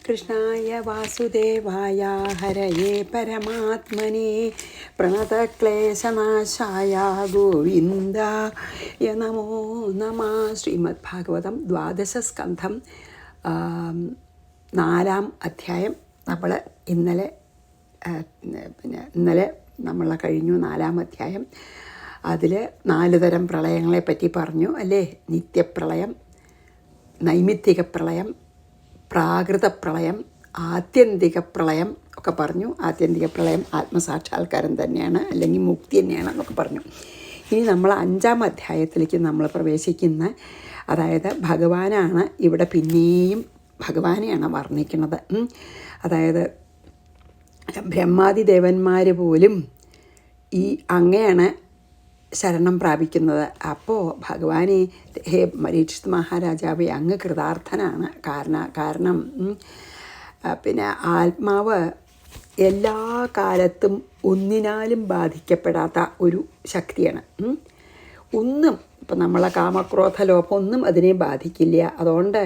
കൃഷ്ണായ വാസുദേവായ ഹരയേ പരമാത്മനെ പ്രണതക്ലേശനാശായ ഗോവിന്ദായ നമോ നമഃ. ശ്രീമദ് ഭാഗവതം 12 സ്കന്ധം 4-ാം അധ്യായം. നമ്മൾ ഇന്നലെ നമ്മൾ കഴിഞ്ഞു 4-ാം അധ്യായം. അതിൽ 4 തരം പ്രളയങ്ങളെ പറ്റി പറഞ്ഞു അല്ലേ? നിത്യപ്രളയം, നൈമിത്തിക പ്രളയം, പ്രാകൃത പ്രളയം, ആത്യന്തിക പ്രളയം ഒക്കെ പറഞ്ഞു. ആത്യന്തിക പ്രളയം ആത്മസാക്ഷാത്കാരം തന്നെയാണ്, അല്ലെങ്കിൽ മുക്തി തന്നെയാണ് എന്നൊക്കെ പറഞ്ഞു. ഇനി നമ്മൾ 5-ാം അധ്യായത്തിലേക്ക് നമ്മൾ പ്രവേശിക്കുന്ന, അതായത് ഭഗവാനാണ് ഇവിടെ പിന്നെയും ഭഗവാനെയാണ് വർണ്ണിക്കുന്നത്. അതായത് ബ്രഹ്മാദി ദേവന്മാർ പോലും ഈ അങ്ങയാണ് ശരണം പ്രാപിക്കുന്നത്. അപ്പോൾ ഭഗവാനെ, ഹേ പരീക്ഷിത് മഹാരാജാവേ, അങ്ങ് കൃതാർത്ഥനാണ്. കാരണം ആത്മാവ് എല്ലാ കാലത്തും ഒന്നിനാലും ബാധിക്കപ്പെടാത്ത ഒരു ശക്തിയാണ്. ഒന്നും ഇപ്പം നമ്മളെ കാമക്രോധ ലോപം ഒന്നും അതിനെ ബാധിക്കില്ല. അതുകൊണ്ട്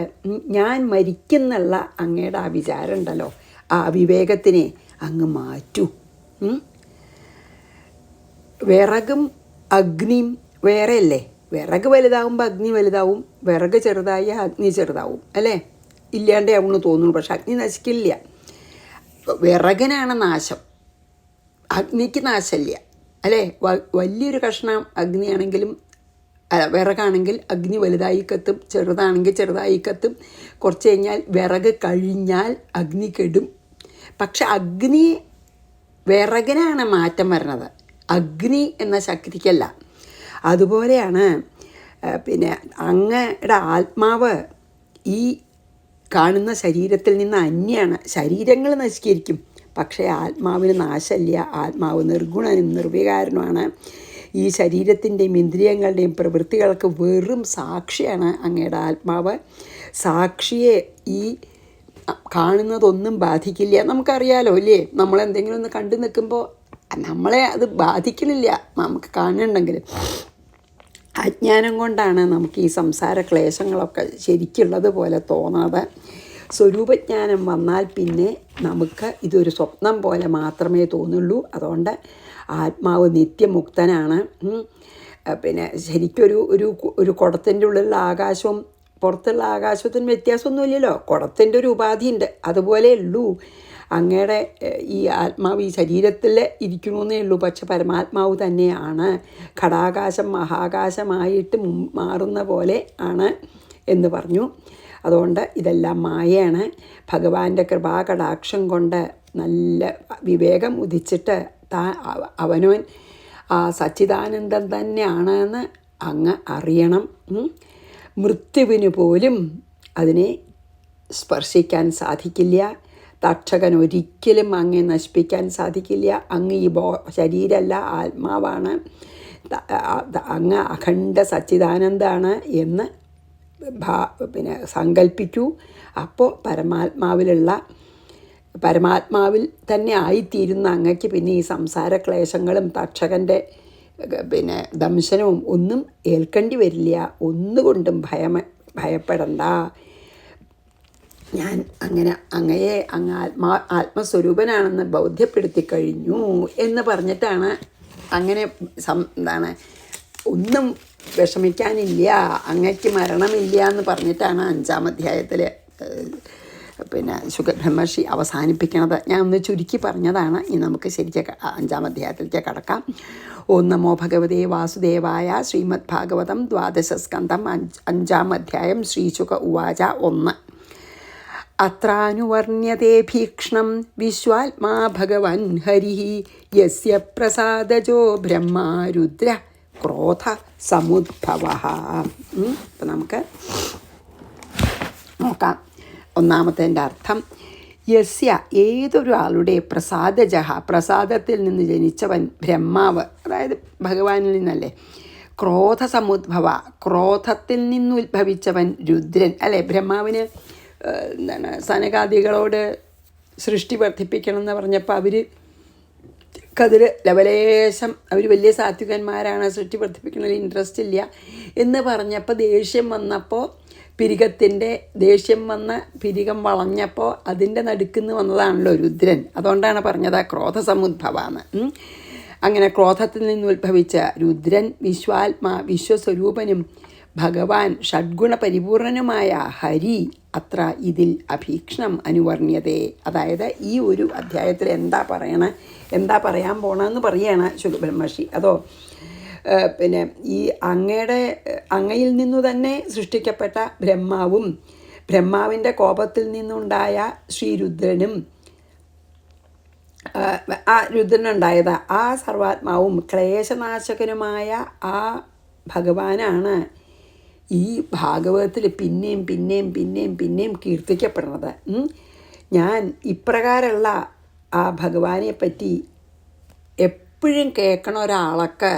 ഞാൻ മരിക്കുന്നുള്ള അങ്ങയുടെ ആ വിചാരം ഉണ്ടല്ലോ, ആ വിവേകത്തിനെ അങ്ങ് മാറ്റൂ. വിറകും അഗ്നിയും വേറെയല്ലേ? വിറക് വലുതാവുമ്പോൾ അഗ്നി വലുതാവും, വിറക് ചെറുതായി അഗ്നി ചെറുതാവും അല്ലേ? ഇല്ലാണ്ടേ അവന്ന് തോന്നുന്നു. പക്ഷെ അഗ്നി നശിക്കില്ല. വിറകിനാണ് നാശം, അഗ്നിക്ക് നാശമില്ല അല്ലേ? വലിയൊരു കഷ്ണം അഗ്നിയാണെങ്കിലും വിറകാണെങ്കിൽ അഗ്നി വലുതായി കത്തും, ചെറുതാണെങ്കിൽ ചെറുതായി കത്തും. കുറച്ച് കഴിഞ്ഞാൽ വിറക് കഴിഞ്ഞാൽ അഗ്നി കെടും. പക്ഷെ വിറകിനാണ് മാറ്റം വരുന്നത്, അഗ്നി എന്ന ശക്തിക്കല്ല. അതുപോലെയാണ് അങ്ങയുടെ ആത്മാവ് ഈ കാണുന്ന ശരീരത്തിൽ നിന്ന് അന്യാണ്. ശരീരങ്ങൾ നശിച്ചിരിക്കും, പക്ഷേ ആത്മാവിന് നാശമില്ല. ആത്മാവ് നിർഗുണനും നിർവികാരനുമാണ്. ഈ ശരീരത്തിൻ്റെയും ഇന്ദ്രിയങ്ങളുടെയും പ്രവൃത്തികൾക്ക് വെറും സാക്ഷിയാണ് അങ്ങയുടെ ആത്മാവ്. സാക്ഷിയെ ഈ കാണുന്നതൊന്നും ബാധിക്കില്ല. നമുക്കറിയാലോ അല്ലേ? നമ്മളെന്തെങ്കിലും ഒന്ന് കണ്ടു നിൽക്കുമ്പോൾ നമ്മളെ അത് ബാധിക്കണില്ല, നമുക്ക് കാണുന്നുണ്ടെങ്കിൽ. അജ്ഞാനം കൊണ്ടാണ് നമുക്ക് ഈ സംസാര ക്ലേശങ്ങളൊക്കെ ശരിക്കുള്ളത് പോലെ തോന്നാതെ. സ്വരൂപജ്ഞാനം വന്നാൽ പിന്നെ നമുക്ക് ഇതൊരു സ്വപ്നം പോലെ മാത്രമേ തോന്നുള്ളൂ. അതുകൊണ്ട് ആത്മാവ് നിത്യമുക്തനാണ്. ശരിക്കൊരു ഒരു കുടത്തിൻ്റെ ഉള്ളിലുള്ള ആകാശവും പുറത്തുള്ള ആകാശത്തിന് വ്യത്യാസമൊന്നുമില്ലല്ലോ. കുടത്തിൻ്റെ ഒരു ഉപാധിയുണ്ട്, അതുപോലെ ഉള്ളൂ. അങ്ങയുടെ ഈ ആത്മാവ് ഈ ശരീരത്തിൽ ഇരിക്കണമെന്നേ ഉള്ളൂ, പക്ഷെ പരമാത്മാവ് തന്നെയാണ്. ഘടാകാശം മഹാകാശമായിട്ട് മാറുന്ന പോലെ ആണ് എന്ന് പറഞ്ഞു. അതുകൊണ്ട് ഇതെല്ലാം മായയാണ്. ഭഗവാന്റെ കൃപാകടാക്ഷം കൊണ്ട് നല്ല വിവേകം ഉദിച്ചിട്ട് അവനവൻ ആ സച്ചിദാനന്ദം തന്നെയാണെന്ന് അങ്ങ് അറിയണം. മൃത്യുവിന് പോലും അതിനെ സ്പർശിക്കാൻ സാധിക്കില്ല. തക്ഷകൻ ഒരിക്കലും അങ്ങേ നശിപ്പിക്കാൻ സാധിക്കില്ല. അങ്ങ് ഈ ശരീരമല്ല, ആത്മാവാണ്. അങ്ങ് അഖണ്ഡ സച്ചിദാനന്ദാണ് എന്ന് സങ്കല്പിക്കൂ. അപ്പോൾ പരമാത്മാവിൽ തന്നെ ആയിത്തീരുന്ന അങ്ങയ്ക്ക് പിന്നെ ഈ സംസാര ക്ലേശങ്ങളും തക്ഷകൻ്റെ ദംശനവും ഒന്നും ഏൽക്കേണ്ടി വരില്ല. ഒന്നുകൊണ്ടും ഭയപ്പെടണ്ട. ഞാൻ അങ്ങയെ അങ്ങ് ആത്മസ്വരൂപനാണെന്ന് ബോധ്യപ്പെടുത്തി കഴിഞ്ഞു എന്ന് പറഞ്ഞിട്ടാണ് അങ്ങനെ ഒന്നും വിഷമിക്കാനില്ല, അങ്ങയ്ക്ക് മരണമില്ല എന്ന് പറഞ്ഞിട്ടാണ് 5-ാം അധ്യായത്തിൽ ശുകബ്രഹ്മർഷി അവസാനിപ്പിക്കുന്നത്. ഞാൻ ഒന്ന് ചുരുക്കി പറഞ്ഞതാണ്. ഇനി നമുക്ക് ശരിക്കും 5-ാം അധ്യായത്തിലേക്ക് കടക്കാം. ഓം നമോ ഭഗവതേ വാസുദേവായ. ശ്രീമദ് ഭാഗവതം 12 സ്കന്ധം 5-ാം അധ്യായം. ശ്രീശുക ഉവാച. 1. അത്രാനുവർണ്യതേ ഭീക്ഷ്ണം വിശ്വാത്മാ ഭഗവൻ ഹരിഃ യസ്യ പ്രസാദജോ ബ്രഹ്മാ രുദ്ര ക്രോധ സമുദ്ഭവഃ. അപ്പം നമുക്ക് നോക്കാം. 1-ാമത്തേൻ്റെ അർത്ഥം, യസ്യ ഏതൊരാളുടെ പ്രസാദത്തിൽ നിന്ന് ജനിച്ചവൻ ബ്രഹ്മാവ്, അതായത് ഭഗവാനിൽ നിന്നല്ലേ. ക്രോധ സമുദ്ഭവ, ക്രോധത്തിൽ നിന്നുദ്ഭവിച്ചവൻ രുദ്രൻ അല്ലേ. ബ്രഹ്മാവിന് സനകാദികളോട് സൃഷ്ടി വർദ്ധിപ്പിക്കണം എന്ന് പറഞ്ഞപ്പോൾ അതിൽ ലവലേശം അവർ വലിയ സാത്വികന്മാരാണ്, സൃഷ്ടി വർദ്ധിപ്പിക്കുന്നതിൽ ഇൻട്രസ്റ്റ് ഇല്ല എന്ന് പറഞ്ഞപ്പോൾ ദേഷ്യം വന്നപ്പോൾ പിരികത്തിൻ്റെ ദേഷ്യം വന്ന പിരികം വളഞ്ഞപ്പോൾ അതിൻ്റെ നടുക്കുന്ന് വന്നതാണല്ലോ രുദ്രൻ. അതുകൊണ്ടാണ് പറഞ്ഞത് ക്രോധസമുദ്ഭവാന്ന്. അങ്ങനെ ക്രോധത്തിൽ നിന്ന് ഉത്ഭവിച്ച രുദ്രൻ വിശ്വസ്വരൂപനും ഭഗവാൻ ഷഡ്ഗുണ പരിപൂർണനുമായ ഹരി അത്ര ഇതിൽ അഭീക്ഷണം അനുവർണ്യതേ. അതായത് ഈ ഒരു അധ്യായത്തിൽ എന്താ പറയാൻ പോണമെന്ന് പറയുകയാണ് ശുകബ്രഹ്മർഷി. അതോ പിന്നെ ഈ അങ്ങയിൽ നിന്നു തന്നെ സൃഷ്ടിക്കപ്പെട്ട ബ്രഹ്മാവും ബ്രഹ്മാവിൻ്റെ കോപത്തിൽ നിന്നുണ്ടായ ശ്രീരുദ്രനും ആ രുദ്രനുണ്ടായത് ആ സർവാത്മാവും ക്ലേശനാശകനുമായ ആ ഭഗവാനാണ് ഈ ഭാഗവതത്തിൽ പിന്നെയും കീർത്തിക്കപ്പെടുന്നത്. ഞാൻ ഇപ്രകാരമുള്ള ആ ഭഗവാനെ പറ്റി എപ്പോഴും കേൾക്കണ ഒരാളൊക്കെ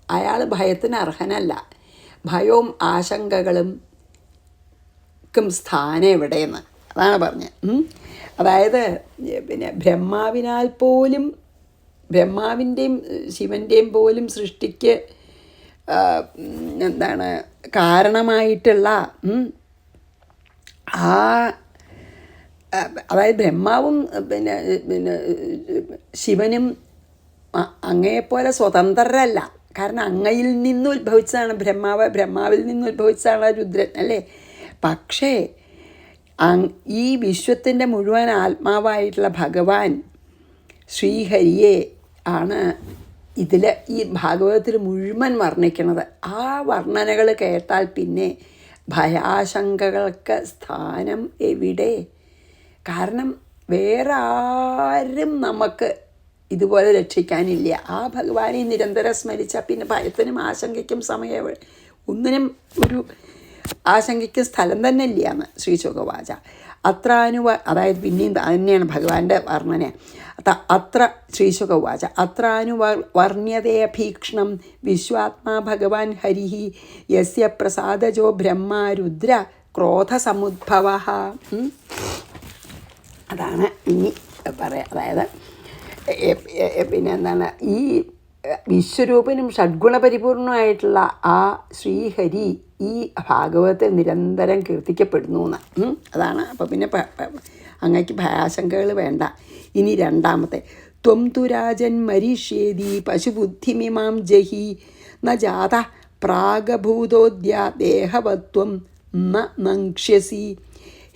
അയാൾ ഭയത്തിന് അർഹനല്ല. ഭയവും ആശങ്കകളും സ്ഥാനം എവിടെയെന്ന് അതാണ് പറഞ്ഞത്. അതായത് പിന്നെ ബ്രഹ്മാവിൻ്റെയും ശിവൻ്റെയും പോലും സൃഷ്ടിക്ക് കാരണമായിട്ടുള്ള അതായത് ബ്രഹ്മാവും പിന്നെ ശിവനും അങ്ങയെപ്പോലെ സ്വതന്ത്രരല്ല. കാരണം അങ്ങയിൽ നിന്ന് ഉത്ഭവിച്ചതാണ് ബ്രഹ്മാവിൽ നിന്ന് ഉത്ഭവിച്ചതാണ് രുദ്രൻ അല്ലേ. പക്ഷേ ഈ വിശ്വത്തിൻ്റെ മുഴുവൻ ആത്മാവായിട്ടുള്ള ഭഗവാൻ ശ്രീഹരിയെ ആണ് ഇതിൽ ഈ ഭാഗവതത്തിൽ മുഴുവൻ വർണ്ണിക്കുന്നത്. ആ വർണ്ണനകൾ കേട്ടാൽ പിന്നെ ഭയാശങ്കകൾക്ക് സ്ഥാനം എവിടെ? കാരണം വേറെ ആരും നമുക്ക് ഇതുപോലെ രക്ഷിക്കാനില്ല. ആ ഭഗവാനെ നിരന്തരം സ്മരിച്ചാൽ പിന്നെ ഭയത്തിനും ആശങ്കയ്ക്കും സമയം ഒന്നിനും ഒരു ആശങ്കയ്ക്ക് സ്ഥലം തന്നെ ഇല്ലയെന്ന് ശ്രീശുകവാച. അതായത് പിന്നെയും തന്നെയാണ് ഭഗവാന്റെ വർണ്ണന. അത്ര ശ്രീശുകവാച വർണ്യതേ ഭീക്ഷണം വിശ്വാത്മാ ഭഗവാൻ ഹരിഹി യസ്യ പ്രസാദജോ ബ്രഹ്മ രുദ്ര ക്രോധസമുദ്ഭവ. അതാണ് ഇനി പറയാം. അതായത് പിന്നെ ഈ വിശ്വരൂപനും ഷഡ്ഗുണപരിപൂർണമായിട്ടുള്ള ആ ശ്രീഹരി ഈ ഭാഗവതത്തിൽ നിരന്തരം കീർത്തിക്കപ്പെടുന്നു എന്ന്. അതാണ്. അപ്പോൾ പിന്നെ അങ്ങക്ക് ഭയാശങ്കകൾ വേണ്ട. ഇനി രണ്ടാമത്തെ ത്വം തു രാജൻ മരിഷ്യേതി പശുബുദ്ധിമിമാം ജഹി ന ജാത പ്രാഗഭൂതോദ്യ ദേഹവത്വം നങ്ക്ഷ്യസി.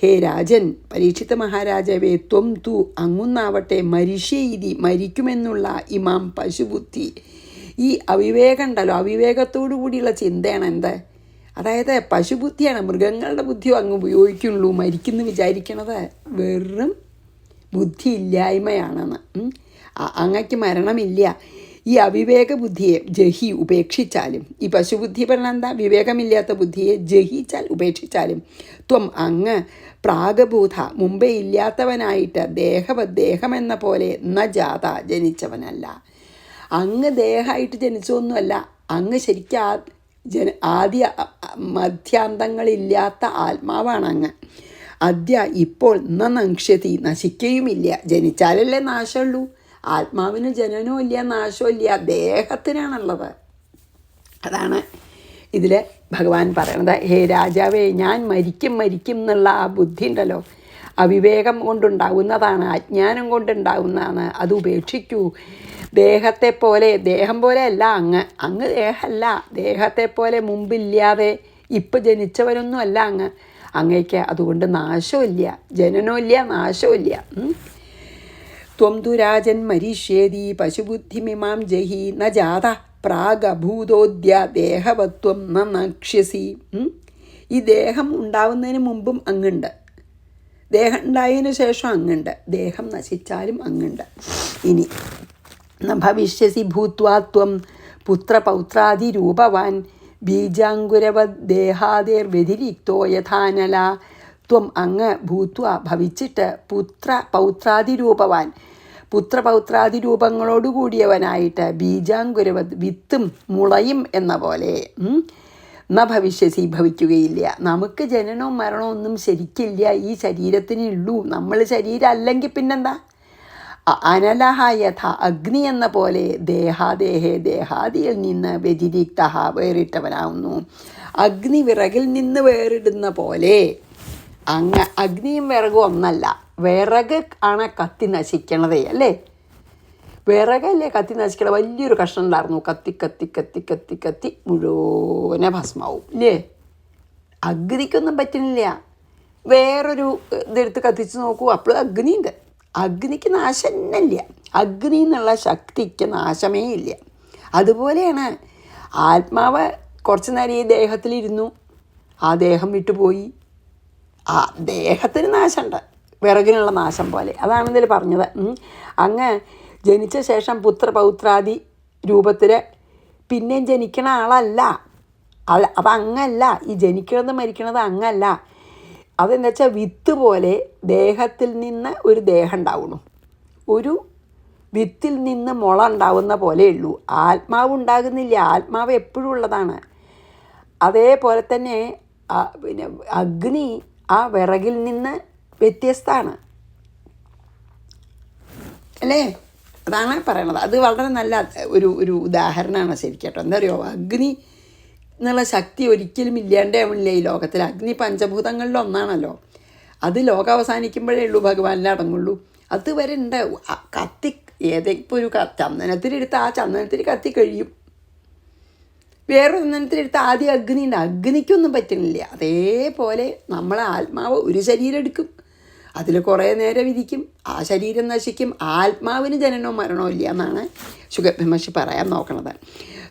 ഹേ രാജൻ, പരീക്ഷിത മഹാരാജാവേ, ത്വം തു അങ്ങുന്നാവട്ടെ മരിഷ്യേതി മരിക്കുമെന്നുള്ള ഇമാം പശുബുദ്ധി. ഈ അവിവേകം ഉണ്ടല്ലോ, അവിവേകത്തോടു കൂടിയുള്ള ചിന്തയാണ് എന്ത്? അതായത് പശുബുദ്ധിയാണ്, മൃഗങ്ങളുടെ ബുദ്ധിയോ അങ്ങ് ഉപയോഗിക്കുള്ളൂ. മരിക്കുന്നു വിചാരിക്കണത് വെറും ബുദ്ധിയില്ലായ്മയാണെന്ന്. അങ്ങക്ക് മരണമില്ല. ഈ അവിവേക ബുദ്ധിയെ ജഹി ഉപേക്ഷിച്ചാലും, ഈ പശുബുദ്ധി പറഞ്ഞാൽ എന്താ? വിവേകമില്ലാത്ത ബുദ്ധിയെ ജഹിച്ചാൽ ഉപേക്ഷിച്ചാലും, ത്വം അങ്ങ് പ്രാഗഭൂത മുമ്പേ ഇല്ലാത്തവനായിട്ട് ദേഹമെന്ന പോലെ ന ജാത ജനിച്ചവനല്ല. അങ്ങ് ദേഹമായിട്ട് ജനിച്ചൊന്നുമല്ല. അങ്ങ് ശരിക്കും ആദ്യ മധ്യാന്തങ്ങളില്ലാത്ത ആത്മാവാണ് അങ്ങ്. അദ്യ ഇപ്പോൾ നങ്ക്ഷ്യതി നശിക്കുകയുമില്ല. ജനിച്ചാലല്ലേ നാശമുള്ളൂ. ആത്മാവിന് ജനനവും ഇല്ല നാശവും ഇല്ല, ദേഹത്തിനാണുള്ളത്. അതാണ് ഇതിൽ ഭഗവാൻ പറയണത്. ഹേ രാജാവേ, ഞാൻ മരിക്കും എന്നുള്ള ആ ബുദ്ധി ഉണ്ടല്ലോ, അവിവേകം കൊണ്ടുണ്ടാകുന്നതാണ്, അജ്ഞാനം കൊണ്ടുണ്ടാകുന്നതാണ്. അത് ഉപേക്ഷിക്കൂ. ദേഹത്തെ പോലെ, ദേഹം പോലെ അല്ല അങ്ങ് ദേഹമല്ല. ദേഹത്തെ പോലെ മുമ്പില്ലാതെ ഇപ്പം ജനിച്ചവരൊന്നും അല്ല അങ്ങയ്ക്ക്. അതുകൊണ്ട് നാശമില്ല, ജനനമില്ല, നാശമില്ല. ത്വം തു രാജൻ മരിഷ്യേതി പശുബുദ്ധിമിമാം ജഹി ന ജാത പ്രാഗഭൂതോദ്യ ദേഹവത്വം നക്ഷ്യസി. ഈ ദേഹം ഉണ്ടാവുന്നതിന് മുമ്പും അങ്ങുണ്ട്, ദേഹം ഉണ്ടായതിനു ശേഷം അങ്ങുണ്ട്, ദേഹം നശിച്ചാലും അങ്ങുണ്ട്. ഇനി ഭവിഷ്യസി ഭൂത്വാ ത്വം പുത്രപൗത്രാദിരൂപവാൻ ബീജാങ്കുരവദ്ദേഹാദേർവ്യതിരിക്തോ യഥാനല. ത്വം അങ്ങ് ഭൂത്വ ഭവിച്ചിട്ട് പുത്രപൗത്രാദിരൂപവാൻ പുത്രപൗത്രാദിരൂപങ്ങളോടുകൂടിയവനായിട്ട് ബീജാങ്കുരവത് വിത്തും മുളയും എന്ന പോലെ ന ഭവിഷ്യസി ഭവിക്കുകയില്ല. നമുക്ക് ജനനവും മരണവും ഒന്നും ശരിക്കില്ല, ഈ ശരീരത്തിനുള്ളൂ. നമ്മൾ ശരീരം അല്ലെങ്കിൽ പിന്നെന്താ? അനലഹ യഥ അഗ്നി എന്ന പോലെ ദേഹാദിയിൽ നിന്ന് വ്യതിരിക്ത വേറിട്ടവനാവുന്നു. അഗ്നി വിറകിൽ നിന്ന് വേറിടുന്ന പോലെ അഗ്നിയും വിറകും ഒന്നല്ല. വിറക് ആണ് കത്തി നശിക്കണതേ അല്ലേ? വിറകല്ലേ കത്തി നശിക്കണ? വലിയൊരു കഷ്ണം ഉണ്ടായിരുന്നു, കത്തി കത്തി കത്തി കത്തി കത്തി മുഴുവനെ ഭസ്മാവും ഇല്ലേ? അഗ്നിക്കൊന്നും പറ്റുന്നില്ല. വേറൊരു ഇതെടുത്ത് കത്തിച്ച് നോക്കൂ, അപ്പോൾ അഗ്നിയുണ്ട്. അഗ്നിക്ക് നാശം തന്നെ ഇല്ല. അഗ്നി എന്നുള്ള ശക്തിക്ക് നാശമേ ഇല്ല. അതുപോലെയാണ് ആത്മാവ് കുറച്ച് നേരം ഈ ദേഹത്തിലിരുന്നു, ആ ദേഹം വിട്ടുപോയി. ആ ദേഹത്തിന് നാശമുണ്ട്, വിറകിനുള്ള നാശം പോലെ. അതാണ് ഇതിൽ പറഞ്ഞത്. അങ്ങ് ജനിച്ച ശേഷം പുത്രപൗത്രാദി രൂപത്തിൽ പിന്നെയും ജനിക്കണ ആളല്ല. അതങ്ങല്ല. ഈ ജനിക്കണത് മരിക്കണത് അങ്ങല്ല. അതെന്താ വെച്ചാൽ വിത്ത് പോലെ ദേഹത്തിൽ നിന്ന് ഒരു ദേഹം ഉണ്ടാവുന്നു. ഒരു വിത്തിൽ നിന്ന് മുള ഉണ്ടാവുന്ന പോലെയുള്ളൂ. ആത്മാവ് ഉണ്ടാകുന്നില്ല. ആത്മാവ് എപ്പോഴും ഉള്ളതാണ്. അതേപോലെ തന്നെ പിന്നെ അഗ്നി ആ വിറകിൽ നിന്ന് വ്യത്യസ്തമാണ് അല്ലേ? അതാണ് പറയണത്. അത് വളരെ നല്ല ഒരു ഉദാഹരണമാണ് ശരിക്കും കേട്ടോ. എന്താ പറയുക, അഗ്നി എന്നുള്ള ശക്തി ഒരിക്കലും ഇല്ലാണ്ടാവില്ല ഈ ലോകത്തിൽ. അഗ്നി പഞ്ചഭൂതങ്ങളിലൊന്നാണല്ലോ. അത് ലോകം അവസാനിക്കുമ്പോഴേ ഉള്ളൂ ഭഗവാനിൽ അടങ്ങുള്ളൂ. അതുവരെ ഉണ്ട്. കത്തി ഇപ്പോൾ ഒരു ചന്ദനത്തിലെടുത്ത് ആ ചന്ദനത്തിൽ കത്തി കഴിയും. വേറൊരു ചന്ദനത്തിലെടുത്ത് ആദ്യം അഗ്നി ഉണ്ട്. അഗ്നിക്കൊന്നും പറ്റുന്നില്ല. അതേപോലെ നമ്മളെ ആത്മാവ് ഒരു ശരീരം എടുക്കും, അതിൽ കുറേ നേരം ഇരിക്കും, ആ ശരീരം നശിക്കും. ആത്മാവിന് ജനനവും മരണവും ഇല്ല എന്നാണ് ശുഗബ്രഹ്മർഷി പറയാൻ നോക്കണത്.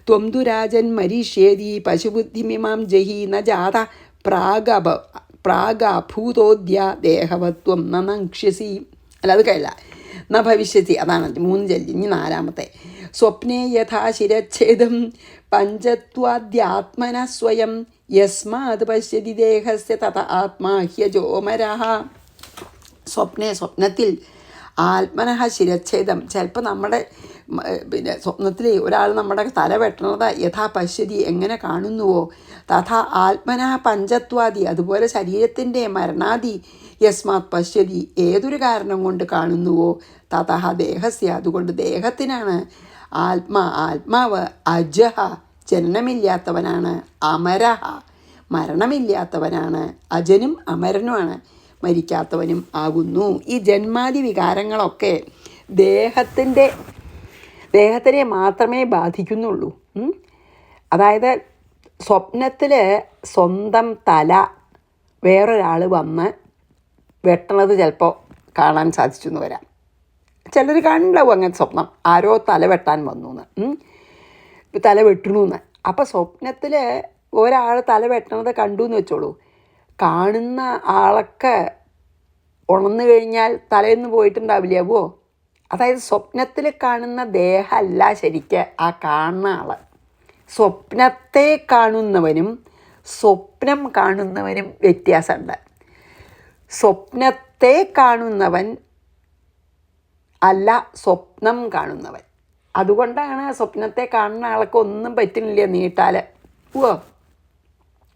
ത്വംതു രാജൻ മരീഷ്യേതി പശുബുദ്ധിമിമാം ജഹി ന ജാത പ്രാഗഭൂതോദ്യ ദേഹവത്വം നനക്ഷ്യസി. അല്ല, അത് കഴിയില്ല. ന ഭവിഷ്യത്തി. അതാണ് 3 ചൊല്ലി. ഇനി 4-മത്തെ. സ്വപ്നേ യഥാ ശിരച്ഛേദം പഞ്ചത്വാദ്യാത്മന സ്വയം യസ്മാത് പശ്യതി ദേഹസ്യ തത ആത്മാ ഹ്യജോമരഃ. സ്വപ്നത്തിൽ ആത്മനഃ ശിരച്ഛേദം. ചിലപ്പോൾ നമ്മുടെ പിന്നെ സ്വപ്നത്തിൽ ഒരാൾ നമ്മുടെ തല വെട്ടണത് യഥാ പശ്യതി എങ്ങനെ കാണുന്നുവോ തഥാ ആത്മനഃ പഞ്ചത്വാദി അതുപോലെ ശരീരത്തിൻ്റെ മരണാദി യസ്മാത് പശ്യതി ഏതൊരു കാരണം കൊണ്ട് കാണുന്നുവോ തഥ ദേഹസ്യ അതുകൊണ്ട് ദേഹത്തിനാണ് ആത്മാവ് അജഹ ജനനമില്ലാത്തവനാണ്, അമരഹ മരണമില്ലാത്തവനാണ്, അജനും അമരനുമാണ് മരിക്കാത്തവനും ആകുന്നു. ഈ ജന്മാദി വികാരങ്ങളൊക്കെ ദേഹത്തിനെ മാത്രമേ ബാധിക്കുന്നുള്ളൂ. അതായത് സ്വപ്നത്തിൽ സ്വന്തം തല വേറൊരാൾ വന്ന് വെട്ടണത് ചിലപ്പോൾ കാണാൻ സാധിച്ചു എന്ന് വരാം. ചിലർ കാണുന്നുണ്ടാവും അങ്ങനത്തെ സ്വപ്നം, ആരോ തല വെട്ടാൻ വന്നു എന്ന്, തല വെട്ടണു എന്ന്. അപ്പോൾ സ്വപ്നത്തിൽ ഒരാൾ തല വെട്ടണത് കണ്ടു എന്ന് വെച്ചോളൂ. കാണുന്ന ആളൊക്കെ ഉണർന്നു കഴിഞ്ഞാൽ തലേന്ന് പോയിട്ടുണ്ടാവില്ല അവോ. അതായത് സ്വപ്നത്തിൽ കാണുന്ന ദേഹമല്ല ശരിക്ക് ആ കാണുന്ന ആൾ. സ്വപ്നത്തെ കാണുന്നവനും സ്വപ്നം കാണുന്നവനും വ്യത്യാസമുണ്ട്. സ്വപ്നത്തെ കാണുന്നവൻ അല്ല സ്വപ്നം കാണുന്നവൻ. അതുകൊണ്ടാണ് സ്വപ്നത്തെ കാണുന്ന ആൾക്ക് ഒന്നും പറ്റുന്നില്ല നീട്ടാൽ.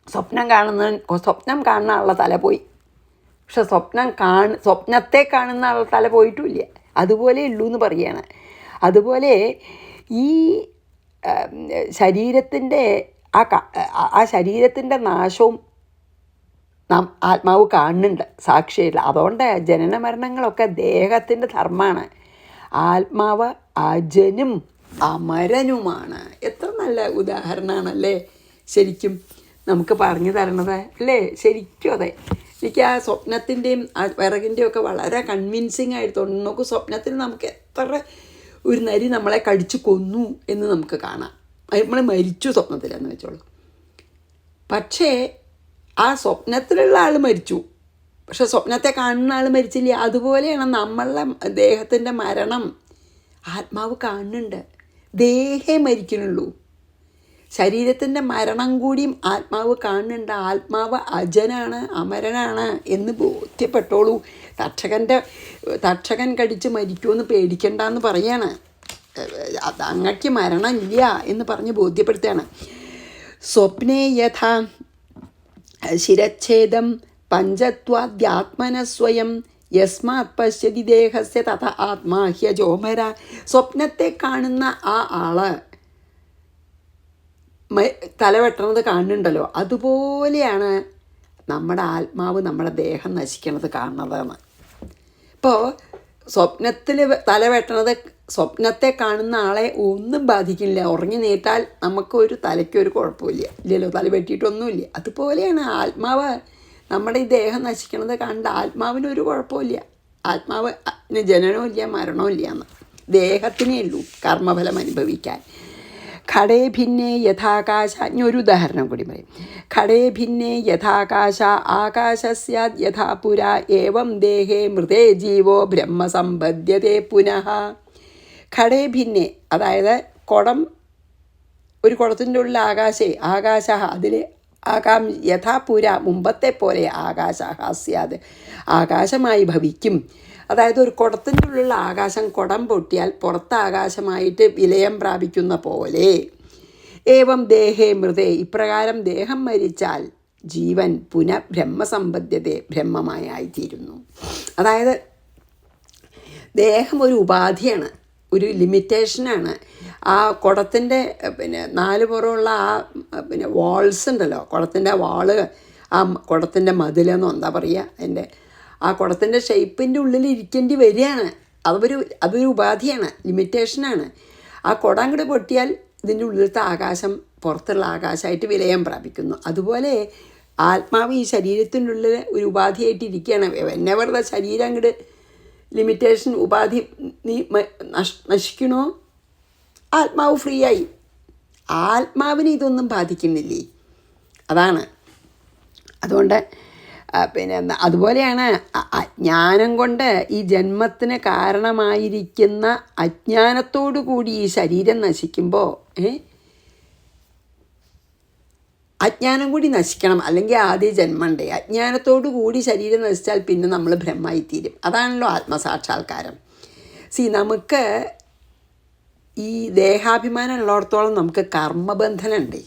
സ്വപ്നം കാണുന്ന ആളുടെ തല പോയി. പക്ഷെ സ്വപ്നത്തെ കാണുന്ന ആളുടെ തല പോയിട്ടുമില്ല. അതുപോലെ ഉള്ളൂ എന്ന് പറയുകയാണ്. അതുപോലെ ഈ ശരീരത്തിൻ്റെ ആ ശരീരത്തിൻ്റെ നാശവും ആത്മാവ് കാണുന്നുണ്ട്, സാക്ഷിയില്ല. അതുകൊണ്ട് ജനന മരണങ്ങളൊക്കെ ദേഹത്തിൻ്റെ ധർമ്മമാണ്. ആത്മാവ് അജനും അമരനുമാണ്. എത്ര നല്ല ഉദാഹരണമാണല്ലേ ശരിക്കും നമുക്ക് പറഞ്ഞു തരണത് അല്ലേ? ശരിക്കും അതെ. എനിക്ക് ആ സ്വപ്നത്തിൻ്റെയും ആ വിറകിൻ്റെയും ഒക്കെ വളരെ കൺവിൻസിങ് ആയിട്ട് തോന്നുന്നു. നോക്കൂ, സ്വപ്നത്തിൽ നമുക്ക് എത്ര ഒരു നരി നമ്മളെ കടിച്ചു കൊന്നു എന്ന് നമുക്ക് കാണാം. നമ്മൾ മരിച്ചു സ്വപ്നത്തിലെന്ന് വെച്ചോളൂ. പക്ഷേ ആ സ്വപ്നത്തിലുള്ള ആൾ മരിച്ചു, പക്ഷെ സ്വപ്നത്തെ കാണുന്ന ആൾ മരിച്ചില്ല. അതുപോലെയാണ് നമ്മളുടെ ദേഹത്തിൻ്റെ മരണം ആത്മാവ് കാണുന്നുണ്ട്, ദേഹേ മരിക്കുന്നുള്ളൂ. ശരീരത്തിൻ്റെ മരണം കൂടിയും ആത്മാവ് കാണുന്നുണ്ട്. ആത്മാവ് അജനാണ്, അമരനാണ് എന്ന് ബോധ്യപ്പെട്ടോളൂ. തക്ഷകൻ കടിച്ച് മരിക്കുമെന്ന് പേടിക്കണ്ടെന്ന് പറയാണ്. അങ്ങക്ക് മരണമില്ല എന്ന് പറഞ്ഞ് ബോധ്യപ്പെടുത്തുകയാണ്. സ്വപ്നേ യഥാ ശിരച്ഛേദം പഞ്ചത്വാദ്യാത്മന സ്വയം യസ്മാത് പശ്യതി ദേഹസ്യ തഥ ആത്മാ ഹ്യജോമര. സ്വപ്നത്തെ കാണുന്ന ആ ആള് തല വെട്ടണത് കാണുന്നുണ്ടല്ലോ, അതുപോലെയാണ് നമ്മുടെ ആത്മാവ് നമ്മുടെ ദേഹം നശിക്കണത് കാണുന്നതെന്ന്. ഇപ്പോൾ സ്വപ്നത്തിൽ തല വെട്ടണത് സ്വപ്നത്തെ കാണുന്ന ആളെ ഒന്നും ബാധിക്കില്ല. ഉറങ്ങി നീട്ടാൽ നമുക്കൊരു തലയ്ക്കൊരു കുഴപ്പമില്ല, ഇല്ലല്ലോ, തല വെട്ടിയിട്ടൊന്നുമില്ല. അതുപോലെയാണ് ആത്മാവ് നമ്മുടെ ഈ ദേഹം നശിക്കണത് കണ്ട ആത്മാവിനൊരു കുഴപ്പമില്ല. ആത്മാവിന് ജനനവും ഇല്ല മരണവും ഇല്ല എന്ന്. ദേഹത്തിനേ ഉള്ളൂ കർമ്മഫലം അനുഭവിക്കാൻ. ഘടേ ഭിന്നേ യഥാകാശ. ഇനി ഒരു ഉദാഹരണം കൂടി പറയും. ഘടേ ഭിന്നേ യഥാകാശ ആകാശ സ്യാദ് യഥാ പുര ഏവം ദേഹേ മൃതേ ജീവോ ബ്രഹ്മസമ്പദ്യതേ പുനഃ. ഘടേ ഭിന്നേ, അതായത് ഒരു കുടത്തിൻ്റെ ഉള്ളിൽ ആകാശ അതിൽ യഥാ പുര മുമ്പത്തെ പോലെ ആകാശ സ്യാദ് ആകാശമായി ഭവിക്കും. അതായത് ഒരു കുടത്തിൻ്റെ ഉള്ളിലുള്ള ആകാശം കുടം പൊട്ടിയാൽ പുറത്ത് ആകാശമായിട്ട് വിലയം പ്രാപിക്കുന്ന പോലെ ഏവം ദേഹേ മൃതേ, ഇപ്രകാരം ദേഹം മരിച്ചാൽ ജീവൻ ബ്രഹ്മസമ്പദ്യത ബ്രഹ്മമായിത്തീരുന്നു. അതായത് ദേഹം ഒരു ഉപാധിയാണ്, ഒരു ലിമിറ്റേഷനാണ്. ആ കുടത്തിൻ്റെ 4 പുറമുള്ള വാൾസ് ഉണ്ടല്ലോ, കുടത്തിൻ്റെ വാള്, ആ കുടത്തിൻ്റെ മതിലെന്നോ എന്താ പറയുക, ആ കുടത്തിൻ്റെ ഷേപ്പിൻ്റെ ഉള്ളിൽ ഇരിക്കേണ്ടി വരികയാണ്. അതൊരു ഉപാധിയാണ്, ലിമിറ്റേഷനാണ്. ആ കുടം അങ്ങോട്ട് പൊട്ടിയാൽ ഇതിൻ്റെ ഉള്ളിലത്തെ ആകാശം പുറത്തുള്ള ആകാശമായിട്ട് വിലയം പ്രാപിക്കുന്നു. അതുപോലെ ആത്മാവ് ഈ ശരീരത്തിൻ്റെ ഉള്ളിൽ ഒരു ഉപാധിയായിട്ട് ഇരിക്കുകയാണ്. വെറുതെ ശരീരം അങ്ങോട്ട് ലിമിറ്റേഷൻ ഉപാധി നശിക്കണോ, ആത്മാവ് ഫ്രീ ആയി. ആത്മാവിന് ഇതൊന്നും ബാധിക്കുന്നില്ലേ, അതാണ്. അതുകൊണ്ട് അതുപോലെയാണ് അജ്ഞാനം കൊണ്ട് ഈ ജന്മത്തിന് കാരണമായിരിക്കുന്ന അജ്ഞാനത്തോടു കൂടി ഈ ശരീരം നശിക്കുമ്പോൾ അജ്ഞാനം കൂടി നശിക്കണം, അല്ലെങ്കിൽ ആദ്യ ജന്മണ്ടേ. അജ്ഞാനത്തോടു കൂടി ശരീരം നശിച്ചാൽ പിന്നെ നമ്മൾ ബ്രഹ്മമായിത്തീരും. അതാണല്ലോ ആത്മസാക്ഷാത്കാരം. നമുക്ക് ഈ ദേഹാഭിമാനം ഉള്ളിടത്തോളം നമുക്ക് കർമ്മബന്ധനമുണ്ട്.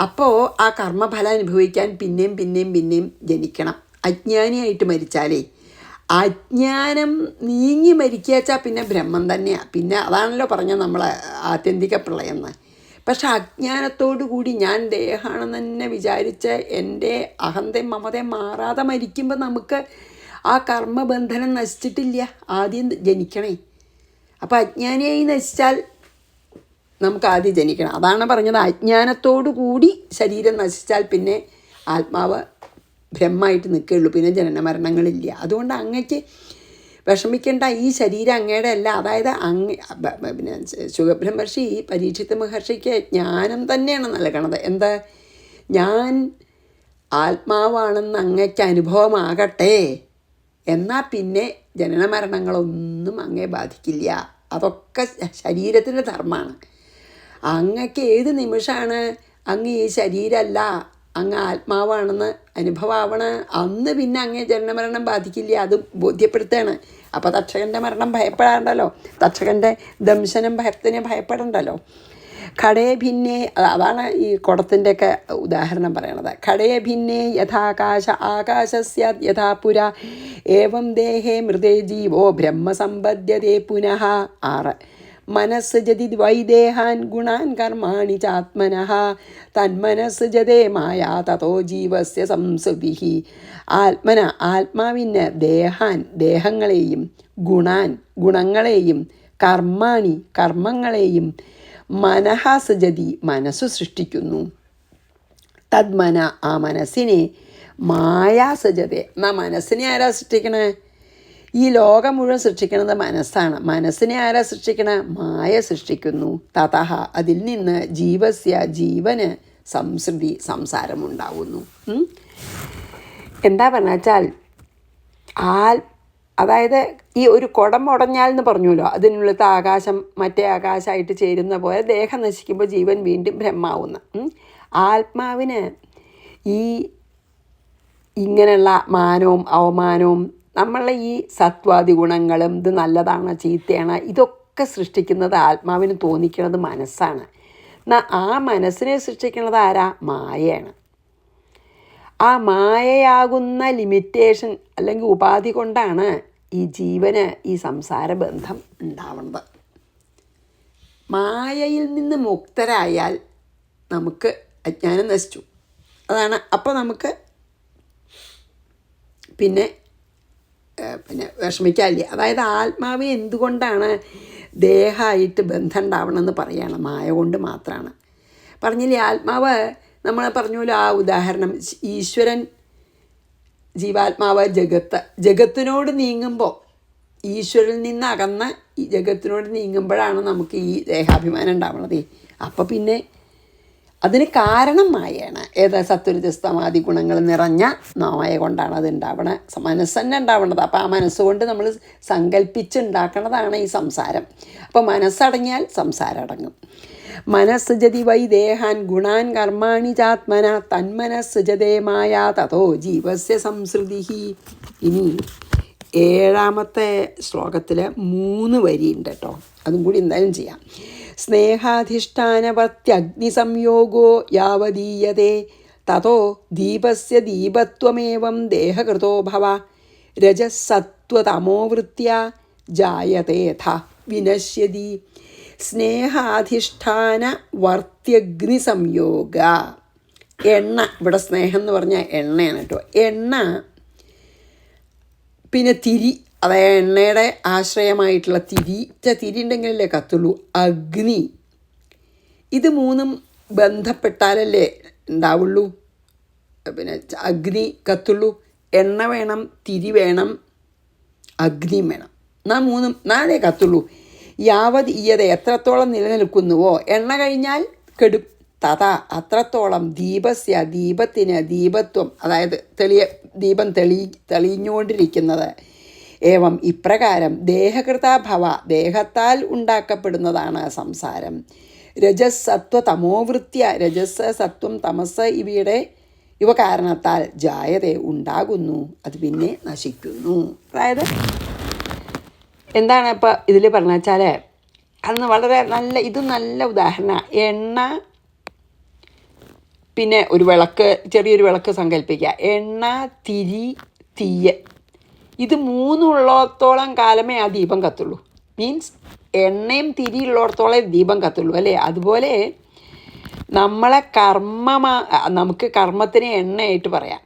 അപ്പോൾ ആ കർമ്മഫലം അനുഭവിക്കാൻ പിന്നെയും ജനിക്കണം. അജ്ഞാനിയായിട്ട് മരിച്ചാലേ, അജ്ഞാനം നീങ്ങി മരിക്കുകച്ചാൽ പിന്നെ ബ്രഹ്മം തന്നെയാണ്. പിന്നെ അതാണല്ലോ പറഞ്ഞത് നമ്മൾ ആത്യന്തിക പ്രളയം എന്ന്. പക്ഷെ അജ്ഞാനത്തോടു കൂടി ഞാൻ ദേഹമാണെന്ന് തന്നെ വിചാരിച്ച് എൻ്റെ അഹന്തയും മമതയും മാറാതെ മരിക്കുമ്പോൾ നമുക്ക് ആ കർമ്മബന്ധനം നശിച്ചിട്ടില്ല, ആദ്യം ജനിക്കണേ. അപ്പോൾ അജ്ഞാനിയായി നശിച്ചാൽ നമുക്ക് ആദ്യം ജനിക്കണം. അതാണ് പറഞ്ഞത്, അജ്ഞാനത്തോടു കൂടി ശരീരം നശിച്ചാൽ പിന്നെ ആത്മാവ് ബ്രഹ്മമായിട്ട് നിൽക്കുകയുള്ളൂ, പിന്നെ ജനന മരണങ്ങളില്ല. അതുകൊണ്ട് അങ്ങക്ക് വിഷമിക്കേണ്ട, ഈ ശരീരം അങ്ങയുടെ അല്ല. അതായത് ശുഗബ്രഹ്മർഷി പരീക്ഷിത മഹർഷിക്ക് ജ്ഞാനം തന്നെയാണ് നൽകണത്. എന്താ, ഞാൻ ആത്മാവാണെന്ന് അങ്ങയ്ക്ക് അനുഭവമാകട്ടെ, എന്നാൽ പിന്നെ ജനന മരണങ്ങളൊന്നും അങ്ങേ ബാധിക്കില്ല. അതൊക്കെ ശരീരത്തിൻ്റെ ധർമ്മമാണ്. അങ്ങക്ക് ഏത് നിമിഷമാണ് അങ്ങ് ഈ ശരീരമല്ല, അങ്ങ് ആത്മാവാണെന്ന് അനുഭവമാവണ അന്ന് പിന്നെ അങ്ങേ ജനനമരണം ബാധിക്കില്ല. അത് ബോധ്യപ്പെടുത്തുകയാണ്. അപ്പോൾ തക്ഷകൻ്റെ മരണം ഭയപ്പെടാണ്ടല്ലോ, തക്ഷകൻ്റെ ദംശനം ഭയത്തിന് ഭയപ്പെടണ്ടല്ലോ. ഘടേ ഭിന്നേ, അതാണ് ഈ കുടത്തിൻ്റെയൊക്കെ ഉദാഹരണം പറയണത്. ഘടേ ഭിന്നേ യഥാകാശ ആകാശ സ്യാദ് യഥാ പുര ഏവം ദേഹേ മൃതേ ജീവോ ബ്രഹ്മസമ്പദ്യതേ പുനഃ. 6 മനസ്സൃജതി വൈദേഹാൻ ഗുണാൻ കർമാണി ചാത്മനഃ തന്മനസ്സൃജതേ മായാ തതോ ജീവസ്യ സംസൃതിഃ. ആത്മാവിന് ദേഹങ്ങളെയും ഗുണങ്ങളെയും കർമ്മങ്ങളെയും മനഃ സൃജതി മനസ്സു സൃഷ്ടിക്കുന്നു. തദ്മന, ആ മനസ്സിനെ മായാ സൃജതേ. എന്നാൽ മനസ്സിനെ ആരാ സൃഷ്ടിക്കണേ? ഈ ലോകം മുഴുവൻ സൃഷ്ടിക്കുന്നത് മനസ്സാണ്. മനസ്സിനെ ആരാ സൃഷ്ടിക്കണ? മായ സൃഷ്ടിക്കുന്നു. തതഃ, അതിൽ നിന്ന് ജീവന് സംസാരമുണ്ടാവുന്നു. എന്താ പറഞ്ഞാൽ അതായത് ഈ ഒരു കുടം ഉടഞ്ഞാൽ എന്ന് പറഞ്ഞല്ലോ, അതിനുള്ളത്തെ ആകാശം മറ്റേ ആകാശമായിട്ട് ചേരുന്ന പോലെ ദേഹം നശിക്കുമ്പോൾ ജീവൻ വീണ്ടും ബ്രഹ്മാവുന്ന. ആത്മാവിന് ഇങ്ങനെയുള്ള മാനവും അവമാനവും നമ്മളെ ഈ സത്വാദി ഗുണങ്ങളും ഇത് നല്ലതാണ് ചീത്തയാണ് ഇതൊക്കെ സൃഷ്ടിക്കുന്നത് ആത്മാവിന് തോന്നിക്കുന്നത് മനസ്സാണ്. എന്നാൽ ആ മനസ്സിനെ സൃഷ്ടിക്കുന്നത് ആരാ? മായയാണ്. ആ മായയാകുന്ന ലിമിറ്റേഷൻ അല്ലെങ്കിൽ ഉപാധി കൊണ്ടാണ് ഈ ജീവന് ഈ സംസാരബന്ധം ഉണ്ടാവുന്നത്. മായയിൽ നിന്ന് മുക്തരായാൽ നമുക്ക് അജ്ഞാനം നശിച്ചു. അതാണ്. അപ്പോൾ നമുക്ക് പിന്നെ വിഷമിക്കാനില്ല. അതായത് ആത്മാവ് എന്തുകൊണ്ടാണ് ദേഹമായിട്ട് ബന്ധം ഉണ്ടാവണമെന്ന് പറയുകയാണ്, മായ കൊണ്ട് മാത്രമാണ്. പറഞ്ഞില്ലേ, ആത്മാവ് നമ്മൾ പറഞ്ഞല്ലോ, ആ ഉദാഹരണം ഈശ്വരൻ, ജീവാത്മാവ്, ജഗത്തിനോട് നീങ്ങുമ്പോൾ, ഈശ്വരനിൽ നിന്ന് അകന്ന ഈ ജഗത്തിനോട് നീങ്ങുമ്പോഴാണ് നമുക്ക് ഈ ദേഹാഭിമാനം ഉണ്ടാവുന്നത്. അപ്പോൾ പിന്നെ അതിന് കാരണം മായയാണ്. സത്വരജസ്തമാദി ഗുണങ്ങൾ നിറഞ്ഞ മായ കൊണ്ടാണ് അത് ഉണ്ടാവണത്. മനസ്സ് തന്നെ ഉണ്ടാവണത്. അപ്പോൾ ആ മനസ്സുകൊണ്ട് നമ്മൾ സങ്കല്പിച്ചുണ്ടാക്കണതാണ് ഈ സംസാരം. അപ്പോൾ മനസ്സടങ്ങിയാൽ സംസാരം അടങ്ങും. മനസ്സൃജതി വൈ ദേഹാൻ ഗുണാൻ കർമാണി ചാത്മന തന്മനസ്സൃജതേ മായാ തതോ ജീവസ്യ സംസൃതി. ഇനി 7ാമത്തെ ശ്ലോകത്തിൽ 3 വരിയുണ്ട് കേട്ടോ, അതും കൂടി എന്തായാലും ചെയ്യാം. സ്നേഹാധിഷ്ഠാനവത്യഗ്നിസംയോഗോ യാവദീയതേ തതോ ദീപസ്യ ദീപത്വമേവം ദേഹകൃതോ ഭവ രജസത്വതമോവൃത്യ ജായതേഥ വിനശ്യതി. സ്നേഹാധിഷ്ഠാനവർത്യഗ്നിസംയോഗ. എണ്ണ, ഇവിടെ സ്നേഹം എന്ന് പറഞ്ഞാൽ എണ്ണയാണ് കേട്ടോ. എണ്ണ, പിന്നെ തിരി, അതായത് എണ്ണയുടെ ആശ്രയമായിട്ടുള്ള തിരി ഉണ്ടെങ്കിലല്ലേ കത്തുള്ളൂ. അഗ്നി, ഇത് 3ഉം ബന്ധപ്പെട്ടാലല്ലേ ഉണ്ടാവുള്ളൂ, പിന്നെ അഗ്നി കത്തുള്ളൂ. എണ്ണ വേണം, തിരി വേണം, അഗ്നിയും വേണം. 3ഉം നാളെ കത്തുള്ളൂ. യാവത് ഈയത, എത്രത്തോളം നിലനിൽക്കുന്നുവോ, എണ്ണ കഴിഞ്ഞാൽ കെടും. തഥാ അത്രത്തോളം ദീപസ്യ, ദീപത്തിന് ദീപത്വം, അതായത് ദീപം തെളിഞ്ഞുകൊണ്ടിരിക്കുന്നത്. ഏവം ഇപ്രകാരം ദേഹകൃതാഭവ, ദേഹത്താൽ ഉണ്ടാക്കപ്പെടുന്നതാണ് സംസാരം. രജസത്വ തമോവൃത്യ, രജസ് സത്വം തമസ് ഇവ കാരണത്താൽ ജായതേ ഉണ്ടാകുന്നു, അത് പിന്നെ നശിക്കുന്നു. അതായത് എന്താണ് ഇപ്പോൾ ഇതിൽ പറഞ്ഞു വെച്ചാൽ, അന്ന് വളരെ നല്ല ഉദാഹരണമാണ്. എണ്ണ, പിന്നെ ഒരു വിളക്ക്, ചെറിയൊരു വിളക്ക് സങ്കല്പിക്കുക. എണ്ണ, തിരി, തീയ്, ഇത് 3 ഉള്ളിടത്തോളം കാലമേ ആ ദീപം കത്തുള്ളൂ. മീൻസ് എണ്ണയും തിരി ഉള്ളിടത്തോളം ദീപം കത്തുള്ളൂ, അല്ലേ? അതുപോലെ നമ്മളെ നമുക്ക് കർമ്മത്തിനെ എണ്ണയായിട്ട് പറയാം.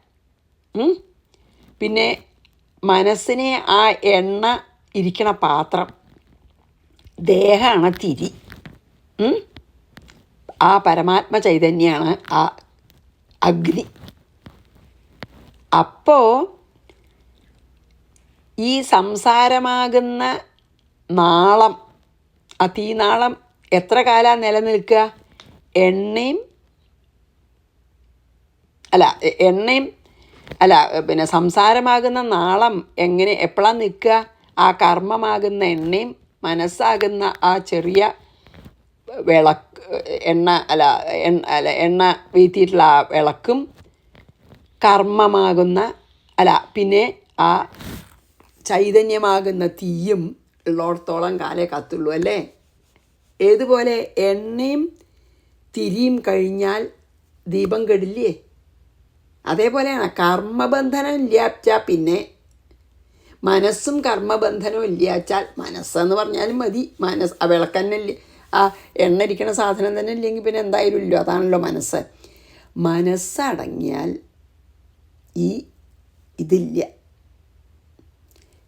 പിന്നെ മനസ്സിനെ ആ എണ്ണ ഇരിക്കണ പാത്രം, ദേഹമാണ് തിരി, ആ പരമാത്മ ചൈതന്യമാണ് ആ അഗ്നി. അപ്പോൾ ഈ സംസാരമാകുന്ന നാളം, ആ തീനാളം എത്ര കാലം നിലനിൽക്കുക? എണ്ണയും പിന്നെ സംസാരമാകുന്ന നാളം എപ്പോഴാണ് നിൽക്കുക? ആ കർമ്മമാകുന്ന എണ്ണയും മനസ്സാകുന്ന ആ ചെറിയ എണ്ണ വീത്തിയിട്ടുള്ള ആ വിളക്കും കർമ്മമാകുന്ന പിന്നെ ആ ചൈതന്യമാകുന്ന തീയും ഉള്ളിടത്തോളം കാലേ കത്തുള്ളൂ, അല്ലേ? ഏതുപോലെ എണ്ണയും തിരിയും കഴിഞ്ഞാൽ ദീപം കെടില്ലേ? അതേപോലെയാണ് കർമ്മബന്ധനം ഇല്ലാച്ചാൽ പിന്നെ മനസ്സും കർമ്മബന്ധനവും ഇല്ലാച്ചാൽ, മനസ്സെന്ന് പറഞ്ഞാലും മതി, ആ വിളക്കന്നെ ആ എണ്ണ ഇരിക്കണ സാധനം തന്നെ ഇല്ലെങ്കിൽ പിന്നെ എന്തായാലും ഇല്ലോ, അതാണല്ലോ മനസ്സ്. മനസ്സടങ്ങിയാൽ ഇതില്ല.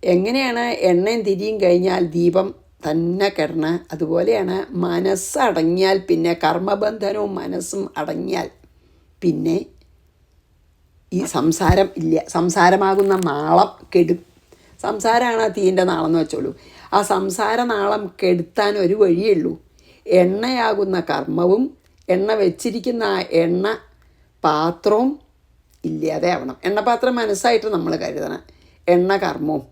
എങ്ങനെയാണ് എണ്ണയും തിരിയും കഴിഞ്ഞാൽ ദീപം തന്നെ കിടണ, അതുപോലെയാണ് മനസ്സടങ്ങിയാൽ പിന്നെ കർമ്മബന്ധനവും മനസ്സും അടങ്ങിയാൽ പിന്നെ ഈ സംസാരം ഇല്ല. സംസാരമാകുന്ന നാളം കെടും. സംസാരമാണ് ആ തീൻ്റെ നാളെന്ന് വെച്ചോളൂ. ആ സംസാര നാളം കെടുത്താൻ ഒരു വഴിയേ ഉള്ളൂ. എണ്ണയാകുന്ന കർമ്മവും എണ്ണ വെച്ചിരിക്കുന്ന ആ എണ്ണ പാത്രവും ഇല്ലാതെ ആവണം. എണ്ണപാത്രം മനസ്സായിട്ട് നമ്മൾ കരുതണം. എണ്ണ കർമ്മവും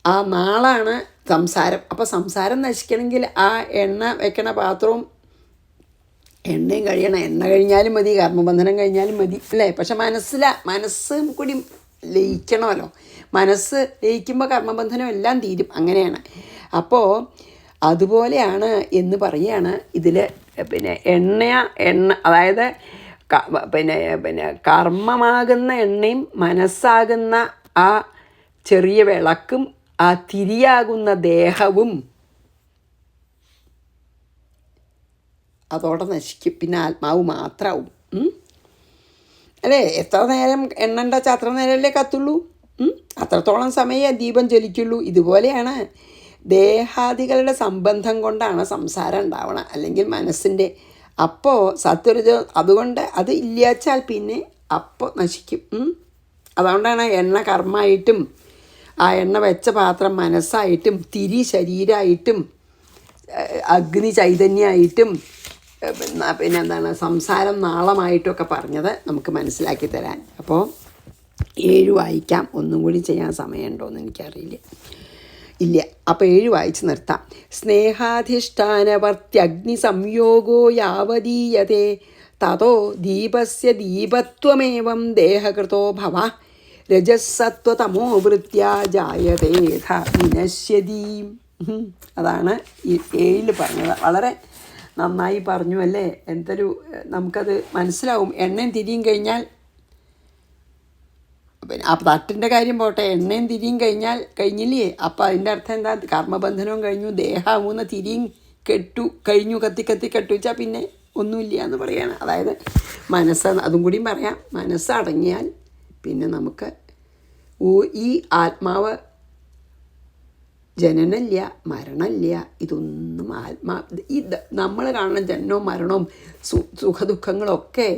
ആ നാളാണ് സംസാരം. അപ്പോൾ സംസാരം നശിക്കണമെങ്കിൽ ആ എണ്ണ വെക്കണ പാത്രവും എണ്ണയും കഴിയണം. എണ്ണ കഴിഞ്ഞാലും മതി, കർമ്മബന്ധനം കഴിഞ്ഞാലും മതി, അല്ലേ? പക്ഷെ മനസ്സും കൂടി ലയിക്കണമല്ലോ. മനസ്സ് ലയിക്കുമ്പോൾ കർമ്മബന്ധനം എല്ലാം തീരും. അങ്ങനെയാണ്. അപ്പോൾ അതുപോലെയാണ് എന്ന് പറയുകയാണ് ഇതിൽ. പിന്നെ എണ്ണ അതായത് പിന്നെ കർമ്മമാകുന്ന എണ്ണയും മനസ്സാകുന്ന ആ ചെറിയ വിളക്കും ആ തിരിയാകുന്ന ദേഹവും അതോടെ നശിക്കും. പിന്നെ ആത്മാവ് മാത്രമാവും. അല്ലേ? എത്ര നേരം എണ്ണണ്ട വെച്ചാൽ അത്ര നേരമല്ലേ കത്തുള്ളൂ. അത്രത്തോളം സമയമേ ദീപം ജ്വലിക്കുള്ളൂ. ഇതുപോലെയാണ് ദേഹാദികളുടെ സംബന്ധം കൊണ്ടാണ് സംസാരം ഉണ്ടാവണം, അല്ലെങ്കിൽ മനസ്സിൻ്റെ. അപ്പോൾ സത്വരജോ അതുകൊണ്ട് അത് ഇല്ലാച്ചാൽ പിന്നെ അപ്പോൾ നശിക്കും. അതുകൊണ്ടാണ് എണ്ണ കർമ്മമായിട്ടും ആ എണ്ണ വെച്ച പാത്രം മനസ്സായിട്ടും തിരി ശരീരമായിട്ടും അഗ്നി ചൈതന്യമായിട്ടും പിന്നെ എന്താണ് സംസാരം നാളമായിട്ടൊക്കെ പറഞ്ഞത് നമുക്ക് മനസ്സിലാക്കി തരാൻ. അപ്പോൾ 7 വായിക്കാം. ഒന്നും കൂടി ചെയ്യാൻ സമയമുണ്ടോയെന്ന് എനിക്കറിയില്ല. ഇല്ല. അപ്പോൾ 7 വായിച്ച് നിർത്താം. സ്നേഹാധിഷ്ഠാനവർത്യഗ്നി സംയോഗോ യാവതീയതേ തതോ ദീപസ്യ ദീപത്വമേവം ദേഹകൃതോ ഭവ രജസത്വതമോ വൃത്യാ ജായതേഥ വിനശ്യതി. അതാണ് ഈ 7 പറഞ്ഞത്. വളരെ നന്നായി പറഞ്ഞു അല്ലേ? എന്തൊരു നമുക്കത് മനസ്സിലാവും. എണ്ണയും തിരിയും കഴിഞ്ഞാൽ, പിന്നെ ആ തട്ടിൻ്റെ കാര്യം പോട്ടെ, എണ്ണയും തിരിയും കഴിഞ്ഞില്ലേ? അപ്പോൾ അതിൻ്റെ അർത്ഥം എന്താ? കർമ്മബന്ധനവും കഴിഞ്ഞു, ദേഹാമൂന്ന തിരിയും കഴിഞ്ഞു, കത്തി കെട്ടുവെച്ചാൽ പിന്നെ ഒന്നുമില്ല എന്ന് പറയാണ്. അതായത് മനസ്സ്, അതും കൂടിയും പറയാം, മനസ്സടങ്ങിയാൽ പിന്നെ നമുക്ക് ഈ ആത്മാവ് ജനനമില്ല, മരണമില്ല. ഇതൊന്നും നമ്മൾ കാണുന്ന ജനനവും മരണവും സുഖദുഃഖങ്ങളൊക്കെ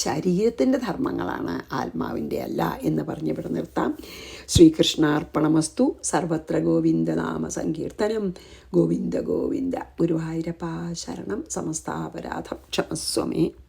ശരീരത്തിൻ്റെ ധർമ്മങ്ങളാണ്, ആത്മാവിൻ്റെ അല്ല എന്ന് പറഞ്ഞ് ഇവിടെ നിർത്താം. ശ്രീകൃഷ്ണാർപ്പണമസ്തു. സർവത്ര ഗോവിന്ദനാമ സങ്കീർത്തനം. ഗോവിന്ദ ഗോവിന്ദ. ഗുരുവായൂരപ്പാ ശരണം. സമസ്താപരാധം ക്ഷമസ്വമേ.